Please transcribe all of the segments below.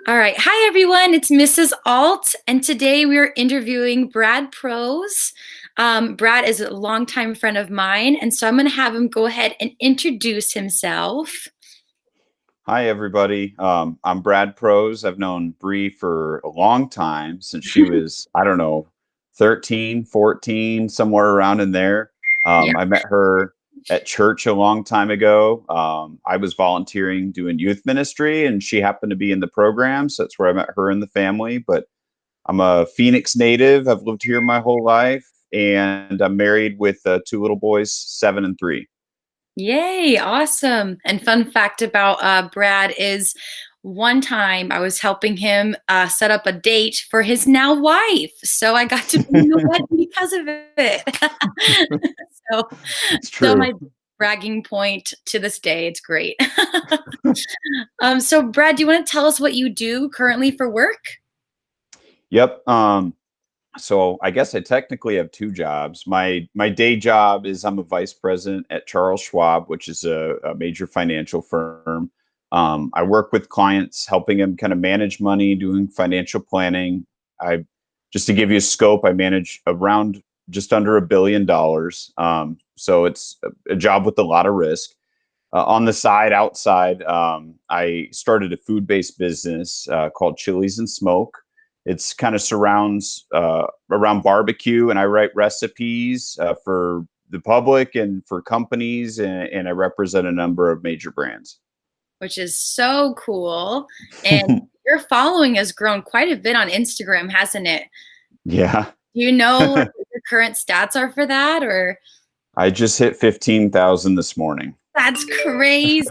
All right. Hi, everyone. It's Mrs. Alt, and today we are interviewing Brad Prose. Brad is a longtime friend of mine, and so I'm going to have him go ahead and introduce himself. Hi, everybody. I'm Brad Prose. I've known Bree for a long time, since she was, I don't know, 13, 14, somewhere around in there. Yeah. I met her at church a long time ago. I was volunteering doing youth ministry, and she happened to be in the program. So that's where I met her and the family. But I'm a Phoenix native. I've lived here my whole life, and I'm married with two little boys, 7 and 3. Yay. Awesome. And fun fact about Brad is one time I was helping him set up a date for his now wife. So I got to be in the wedding because of it. so, It's so my true. bragging point to this day. It's great. So Brad, do you want to tell us what you do currently for work? Yep. So I guess I technically have two jobs. My day job is I'm a vice president at Charles Schwab, which is a major financial firm. I work with clients, helping them kind of manage money, doing financial planning. I Just to give you a scope, I manage around just under $1 billion. So it's a job with a lot of risk. On the side, outside, I started a food-based business called Chilies and Smoke. It's kind of surrounds around barbecue, and I write recipes for the public and for companies, and I represent a number of major brands. Which is so cool. And your following has grown quite a bit on Instagram, hasn't it? Yeah, Do you know like, what your current stats are for that, or? I just hit 15,000 this morning. That's crazy.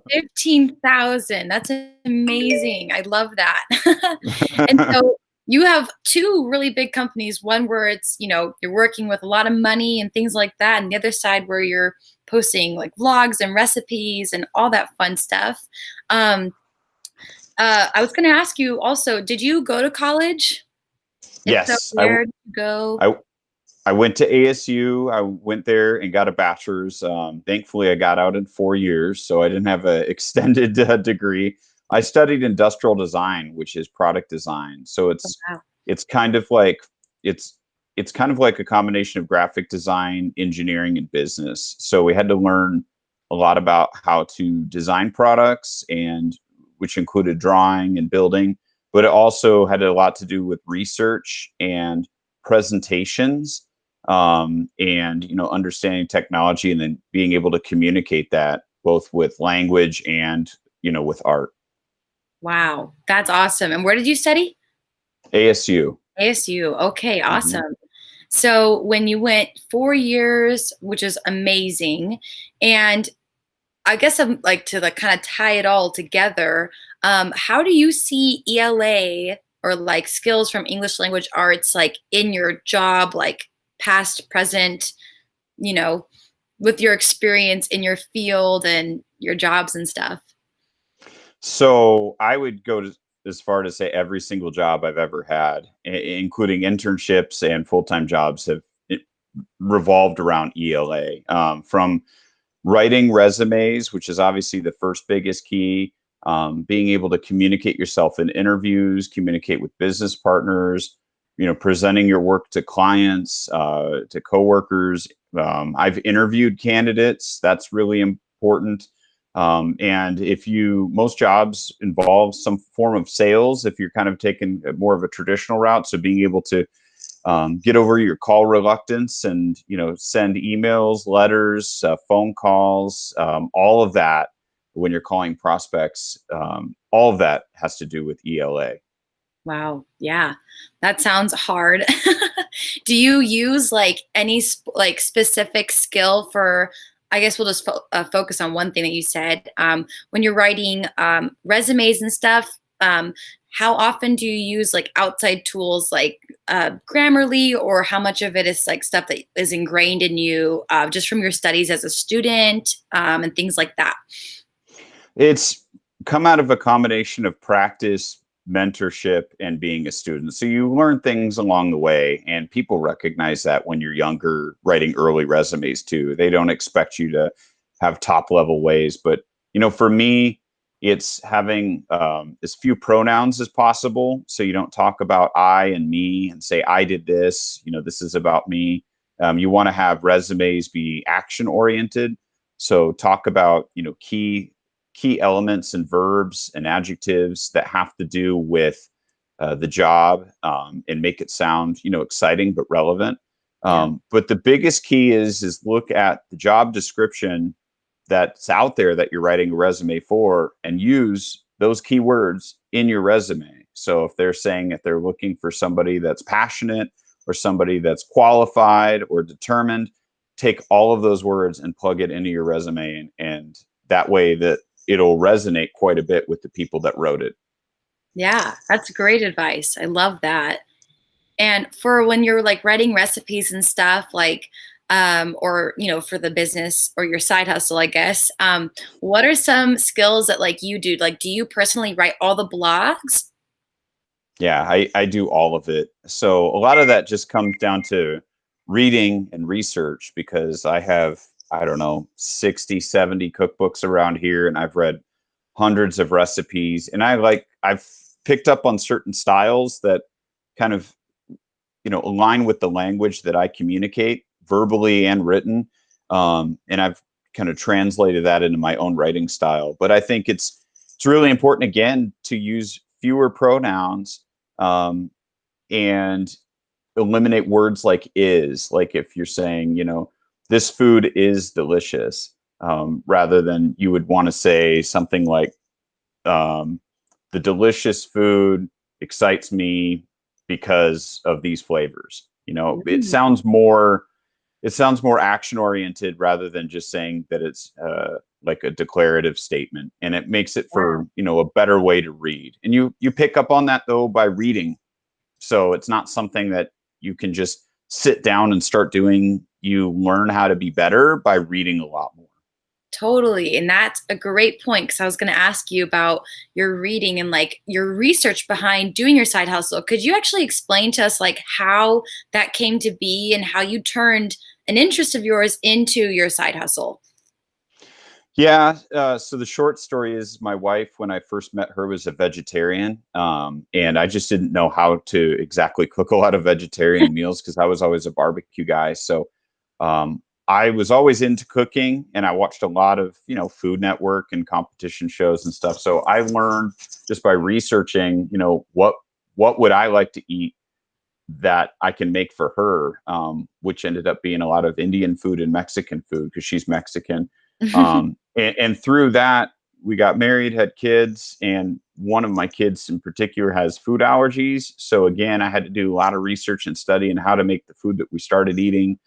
15,000. That's amazing. I love that. And so you have two really big companies, one where it's, you're working with a lot of money and things like that, and the other side where you're posting like vlogs and recipes and all that fun stuff. Um, I was going to ask you also, did you go to college? If so, Yes, where did you go? I I went to ASU. I went there and got a bachelor's. Thankfully, I got out in 4 years, so I didn't have an extended degree. I studied industrial design, which is product design. So Wow. it's kind of like it's it's kind of like a combination of graphic design, engineering, and business. So we had to learn a lot about how to design products, and which included drawing and building, but it also had a lot to do with research and presentations, and understanding technology, and then being able to communicate that both with language and with art. Wow, that's awesome. And where did you study? ASU. ASU. Okay, Mhm. awesome. So when you went 4 years, which is amazing, and I guess I'm like to like kind of tie it all together. How do you see ELA or like skills from English language arts like in your job, like past, present, you know, with your experience in your field and your jobs and stuff? So I would go as far to say every single job I've ever had, including internships and full-time jobs, have it revolved around ELA. From writing resumes, which is obviously the first biggest key, being able to communicate yourself in interviews, communicate with business partners, presenting your work to clients, to coworkers. I've interviewed candidates. That's really important. And most jobs involve some form of sales if you're kind of taking more of a traditional route. So being able to get over your call reluctance, and send emails, letters, phone calls, all of that when you're calling prospects. All of that has to do with ELA. Wow. Yeah. That sounds hard. Do you use like any like specific skill for, I guess we'll just focus on one thing that you said. When you're writing resumes and stuff, how often do you use like outside tools like Grammarly, or how much of it is like stuff that is ingrained in you just from your studies as a student and things like that? It's come out of a combination of practice, mentorship, and being a student. So you learn things along the way, and people recognize that when you're younger, writing early resumes too. They don't expect you to have top level ways, but For me, it's having as few pronouns as possible. So you don't talk about I and me and say, I did this, this is about me. You want to have resumes be action oriented. So talk about, key elements and verbs and adjectives that have to do with the job, and make it sound, exciting but relevant. Yeah. But the biggest key is look at the job description that's out there that you're writing a resume for, and use those keywords in your resume. So if they're saying if they're looking for somebody that's passionate or somebody that's qualified or determined, take all of those words and plug it into your resume, and that way that it'll resonate quite a bit with the people that wrote it. Yeah, that's great advice. I love that. And for when you're like writing recipes and stuff, like, or for the business or your side hustle, I guess, what are some skills that like you do? Like, do you personally write all the blogs? Yeah, I do all of it. So a lot of that just comes down to reading and research, because I have, I don't know, 60, 70 cookbooks around here, and I've read hundreds of recipes. And I've picked up on certain styles that kind of, align with the language that I communicate verbally and written. And I've kind of translated that into my own writing style. But I think it's really important, again, to use fewer pronouns, um, and eliminate words like is. Like if you're saying, this food is delicious, rather than you would want to say something like, um, the delicious food excites me because of these flavors. Mm. It sounds more action oriented rather than just saying that it's like a declarative statement, and it makes it Yeah. for a better way to read. And you pick up on that though by reading. So it's not something that you can just sit down and start doing. You learn how to be better by reading a lot more. Totally. And that's a great point because I was going to ask you about your reading and like your research behind doing your side hustle. Could you actually explain to us like how that came to be and how you turned an interest of yours into your side hustle? Yeah. So the short story is, my wife, when I first met her, was a vegetarian. And I just didn't know how to exactly cook a lot of vegetarian meals because I was always a barbecue guy. So I was always into cooking, and I watched a lot of, Food Network and competition shows and stuff. So I learned just by researching, what would I like to eat that I can make for her, which ended up being a lot of Indian food and Mexican food because she's Mexican. And through that, we got married, had kids, and one of my kids in particular has food allergies. So again, I had to do a lot of research and study on how to make the food that we started eating,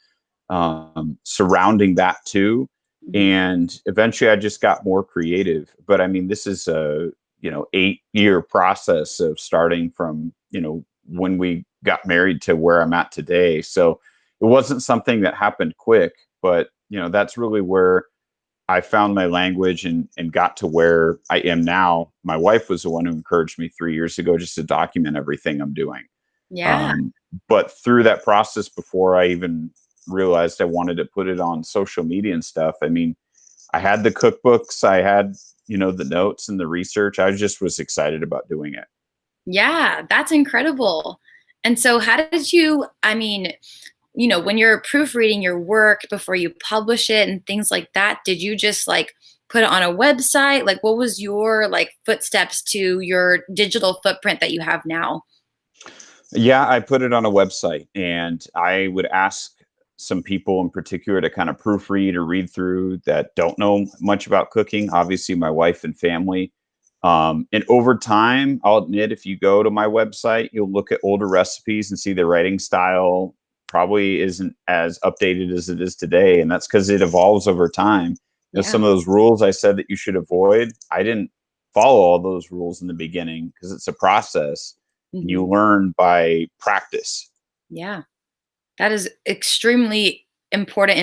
surrounding that too. Mhm. And eventually I just got more creative. But I mean, this is a, 8-year process of starting from, when we got married to where I'm at today. So it wasn't something that happened quick, but that's really where I found my language, and got to where I am now. My wife was the one who encouraged me 3 years ago just to document everything I'm doing. Yeah. Um, but through that process, before I even realized I wanted to put it on social media and stuff, I mean, I had the cookbooks, I had, the notes and the research. I just was excited about doing it. Yeah, that's incredible. And so how did you, I mean, when you're proofreading your work before you publish it and things like that, did you just like put it on a website? Like what was your like footsteps to your digital footprint that you have now? Yeah, I put it on a website, and I would ask some people in particular to kind of proofread or read through that don't know much about cooking. Obviously, my wife and family. And over time, I'll admit, if you go to my website, you'll look at older recipes and see the writing style probably isn't as updated as it is today. And that's because it evolves over time. Yeah. Some of those rules I said that you should avoid, I didn't follow all those rules in the beginning because it's a process. You Mhm. learn by practice. Yeah. That is extremely important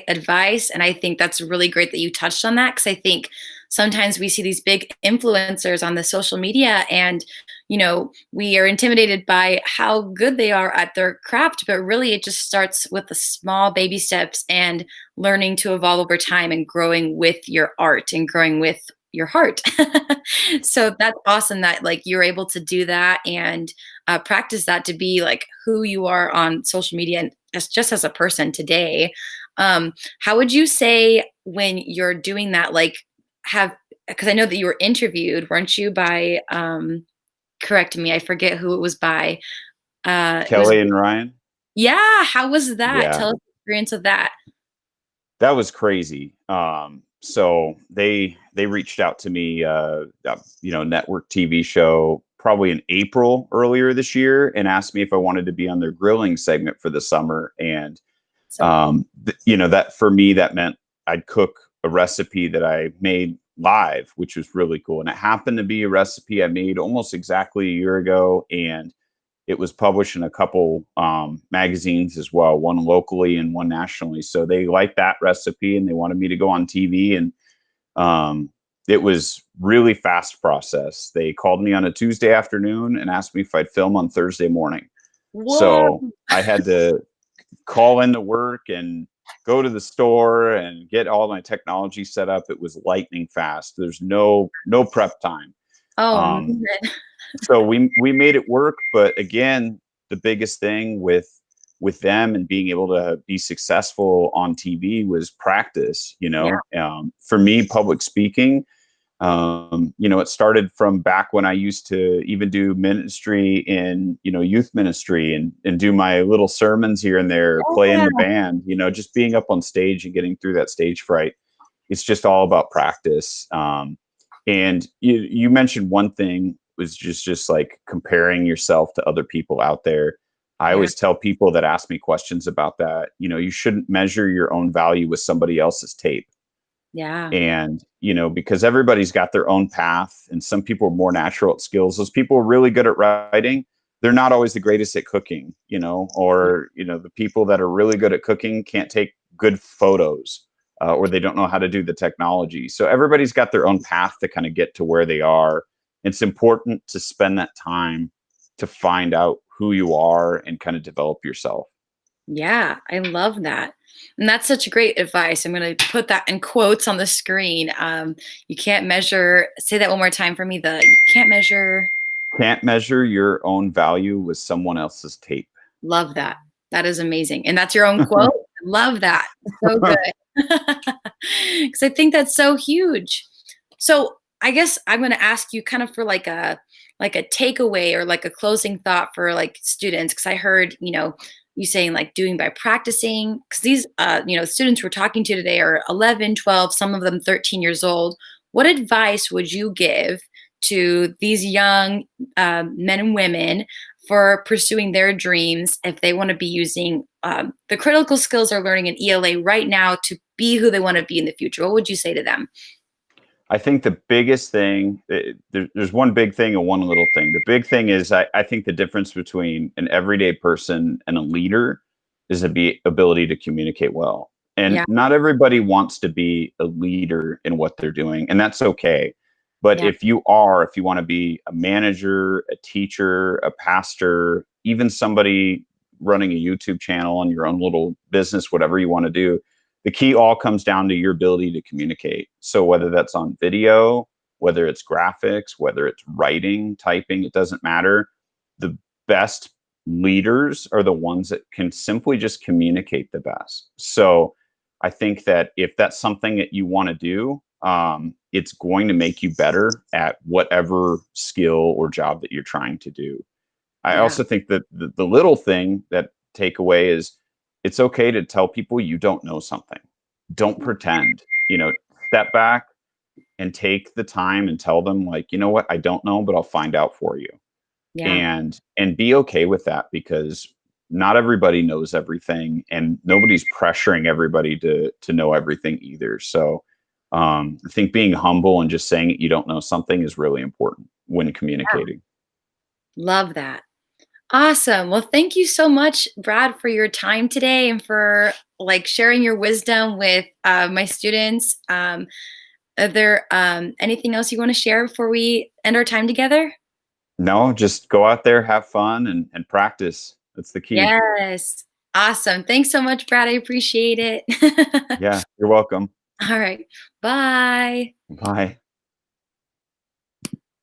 advice. And I think that's really great that you touched on that because I think sometimes we see these big influencers on the social media, and we are intimidated by how good they are at their craft, but really it just starts with the small baby steps and learning to evolve over time and growing with your art and growing with your heart. So that's awesome that like you're able to do that and practice that to be like who you are on social media and just as a person today. How would you say when you're doing that, like have, because I know that you were interviewed, weren't you, by correct me, I forget who it was by. It was, Kelly and Ryan. yeah, how was that? Yeah, Tell us the experience of that. that was crazy. So they reached out to me, network TV show probably in April earlier this year, and asked me if I wanted to be on their grilling segment for the summer. And So cool. that for me that meant I'd cook a recipe that I made live, which was really cool. And it happened to be a recipe I made almost exactly a year ago, and it was published in a couple magazines as well, one locally and one nationally. So they liked that recipe and they wanted me to go on TV. And um, it was really fast process. They called me on a Tuesday afternoon and asked me if I'd film on Thursday morning. Whoa. So I had to call into work and go to the store and get all my technology set up. It was lightning fast. There's no prep time. Oh Um, man. so we made it work, but again, the biggest thing with them and being able to be successful on TV was practice. Yeah. For me, public speaking, it started from back when I used to even do ministry in youth ministry and do my little sermons here and there, play in the Yeah. band. Just being up on stage and getting through that stage fright. It's just all about practice. And you mentioned one thing was just like comparing yourself to other people out there. I Yeah. always tell people that ask me questions about that, you shouldn't measure your own value with somebody else's tape. Yeah. And because everybody's got their own path, and some people are more natural at skills. Those people are really good at writing, they're not always the greatest at cooking. Or the people that are really good at cooking can't take good photos, or they don't know how to do the technology. So everybody's got their own path to kind of get to where they are. It's important to spend that time to find out who you are and kind of develop yourself. Yeah, I love that. And that's such great advice. I'm going to put that in quotes on the screen. You can't measure, say that one more time for me. You can't measure, Can't measure your own value with someone else's tape. love that. That is amazing. And that's your own quote. Love that. So good. Because I think that's so huge. So I guess I'm going to ask you kind of for like a takeaway or like a closing thought for like students, because I heard you saying like doing by practicing, because these students we're talking to today are 11, 12, some of them 13 years old. What advice would you give to these young men and women for pursuing their dreams if they want to be using the critical skills they're learning in ELA right now to be who they want to be in the future? What would you say to them? I think the biggest thing, there's one big thing and one little thing. The big thing is I think the difference between an everyday person and a leader is the ability to communicate well. And Yeah, not everybody wants to be a leader in what they're doing, and that's okay. But yeah, if you want to be a manager, a teacher, a pastor, even somebody running a YouTube channel on your own little business, whatever you want to do, the key all comes down to your ability to communicate. So whether that's on video, whether it's graphics, whether it's writing, typing, it doesn't matter. The best leaders are the ones that can simply just communicate the best. So I think that if that's something that you want to do, it's going to make you better at whatever skill or job that you're trying to do. I yeah, also think that the little thing that takeaway is it's okay to tell people you don't know something. Don't pretend, step back and take the time and tell them like, you know what, I don't know, but I'll find out for you. yeah, And be okay with that, because not everybody knows everything and nobody's pressuring everybody to know everything either. So I think being humble and just saying you don't know something is really important when yeah. communicating. Love that. Awesome. Well, thank you so much, Brad, for your time today and for like sharing your wisdom with my students. Are there anything else you want to share before we end our time together? No, just go out there, have fun, and practice. That's the key. Yes. Awesome. Thanks so much, Brad. I appreciate it. Yeah, you're welcome. All right. Bye. Bye.